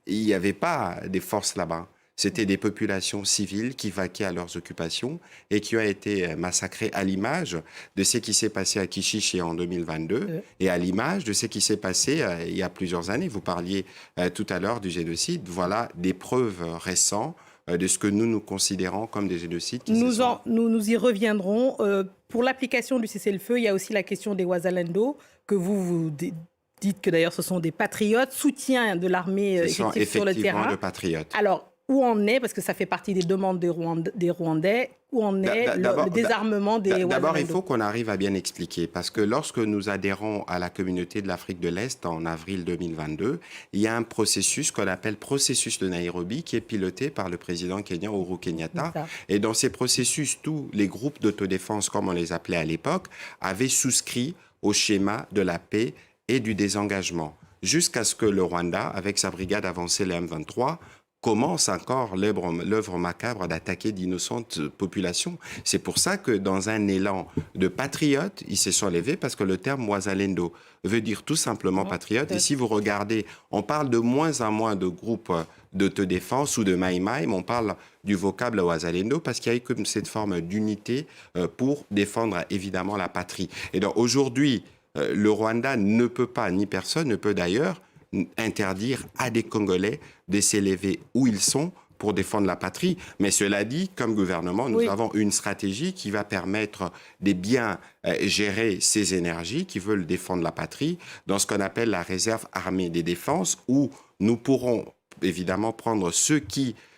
il n'y avait pas des forces là-bas. C'était des populations civiles qui vaquaient à leurs occupations et qui ont été massacrées à l'image de ce qui s'est passé à Kichiché en 2022 Euh, et à l'image de ce qui s'est passé il y a plusieurs années. Vous parliez tout à l'heure du génocide. Voilà des preuves récentes de ce que nous considérons comme des génocides qui se sont... nous y reviendrons. Pour l'application du cessez-le-feu, il y a aussi la question des Ouazalendo, que dites que d'ailleurs ce sont des patriotes, soutien de l'armée Ce sont effectif sur le effectivement de terrain. patriotes. Alors, où en est, parce que ça fait partie des demandes des Rwandais, où en est le désarmement des Ouazalendo? D'abord, il faut qu'on arrive à bien expliquer, parce que lorsque nous adhérons à la communauté de l'Afrique de l'Est en avril 2022, il y a un processus qu'on appelle processus de Nairobi, qui est piloté par le président kenyan Uhuru Kenyatta. Et dans ces processus, tous les groupes d'autodéfense, comme on les appelait à l'époque, avaient souscrit au schéma de la paix et du désengagement, jusqu'à ce que le Rwanda, avec sa brigade avancée, les M23, commence encore l'œuvre macabre d'attaquer d'innocentes populations. C'est pour ça que dans un élan de patriotes, ils se sont levés, parce que le terme Wazalendo veut dire tout simplement patriote. Et si vous regardez, on parle de moins en moins de groupes d'autodéfense ou de Maïmaï, mais on parle du vocable Wazalendo parce qu'il y a eu comme cette forme d'unité pour défendre évidemment la patrie. Et donc aujourd'hui, le Rwanda ne peut pas, ni personne ne peut d'ailleurs, interdire à des Congolais de s'élever où ils sont pour défendre la patrie. Mais cela dit, comme gouvernement, nous avons une stratégie qui va permettre de bien gérer ces énergies qui veulent défendre la patrie dans ce qu'on appelle la réserve armée des défenses, où nous pourrons évidemment prendre ceux qui